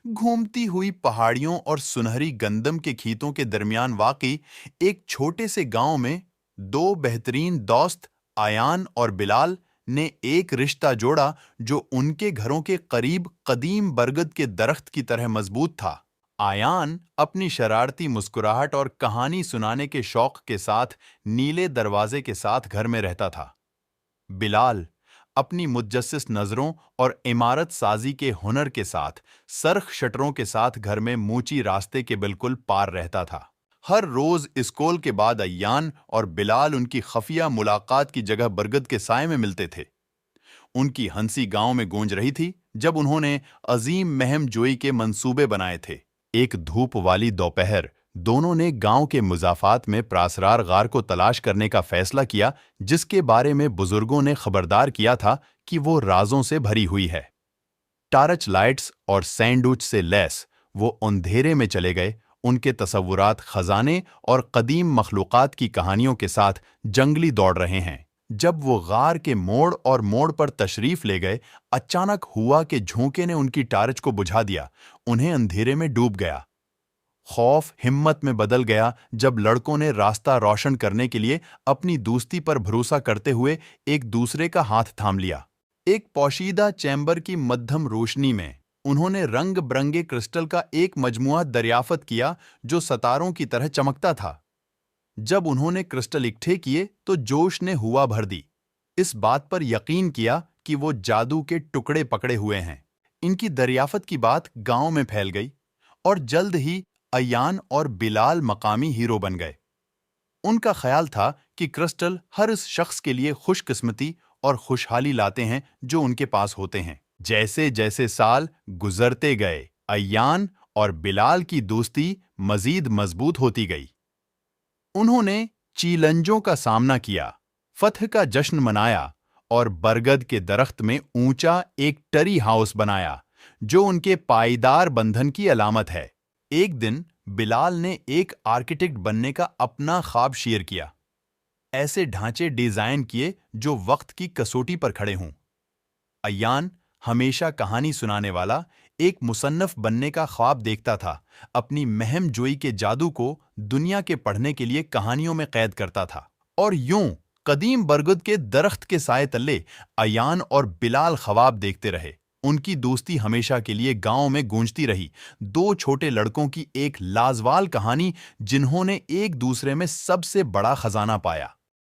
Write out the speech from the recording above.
घूमती हुई पहाड़ियों और सुनहरी गंदम के खेतों के दरमियान वाकई एक छोटे से गांव में दो बेहतरीन दोस्त आयान और बिलाल ने एक रिश्ता जोड़ा जो उनके घरों के करीब कदीम बरगद के दरख्त की तरह मजबूत था। आयान अपनी शरारती मुस्कुराहट और कहानी सुनाने के शौक के साथ नीले दरवाजे के साथ घर में रहता था। बिलाल अपनी मुतजस्सिस नजरों और इमारत साजी के हुनर के साथ सरख शटरों के साथ घर में मूची रास्ते के बिल्कुल पार रहता था। हर रोज स्कूल के बाद अय्यान और बिलाल उनकी खफिया मुलाकात की जगह बरगद के साए में मिलते थे। उनकी हंसी गांव में गूंज रही थी जब उन्होंने अजीम महम जोई के मंसूबे बनाए थे। एक धूप वाली दोपहर दोनों ने गांव के मुजाफात में प्रासरार गार को तलाश करने का फैसला किया, जिसके बारे में बुजुर्गों ने खबरदार किया था कि वो राजों से भरी हुई है। टार्च लाइट्स और सैंडविच से लैस वो अंधेरे में चले गए, उनके तसव्वुरात खजाने और कदीम मखलूकात की कहानियों के साथ जंगली दौड़ रहे हैं। जब वो गार के मोड़ और मोड़ पर तशरीफ ले गए, अचानक हुआ कि झोंके ने उनकी टार्च को बुझा दिया। उन्हें अंधेरे में डूब गया। खौफ हिम्मत में बदल गया जब लड़कों ने रास्ता रोशन करने के लिए अपनी दोस्ती पर भरोसा करते हुए एक दूसरे का हाथ थाम लिया। एक पोशीदा चैम्बर की मध्यम रोशनी में उन्होंने रंग बिरंगे क्रिस्टल का एक मजमुआ दरियाफत किया जो सितारों की तरह चमकता था। जब उन्होंने क्रिस्टल इकट्ठे किए तो जोश ने हुआ भर दी। इस बात पर यकीन किया कि वो जादू के टुकड़े पकड़े हुए हैं। इनकी दरियाफत की बात गांव में फैल गई और जल्द ही अयान और बिलाल मकामी हीरो बन गए। उनका ख्याल था कि क्रिस्टल हर उस शख्स के लिए खुशकिस्मती और खुशहाली लाते हैं जो उनके पास होते हैं। जैसे जैसे साल गुजरते गए, अयान और बिलाल की दोस्ती मजीद मजबूत होती गई। उन्होंने चैलेंजों का सामना किया, फतह का जश्न मनाया और बरगद के दरख्त में ऊंचा एक टरी हाउस बनाया जो उनके पाईदार बंधन की अलामत है। एक दिन बिलाल ने एक आर्किटेक्ट बनने का अपना ख्वाब शेयर किया। ऐसे ढांचे डिजाइन किए जो वक्त की कसौटी पर खड़े हों। अयान हमेशा कहानी सुनाने वाला एक मुसन्नफ बनने का ख्वाब देखता था, अपनी महम जोई के जादू को दुनिया के पढ़ने के लिए कहानियों में कैद करता था। और यूं कदीम बरगद के दरख्त के साए तले अयान और बिलाल ख्वाब देखते रहे। उनकी दोस्ती हमेशा के लिए गांव में गूंजती रही। दो छोटे लड़कों की एक लाजवाल कहानी जिन्होंने एक दूसरे में सबसे बड़ा खजाना पाया।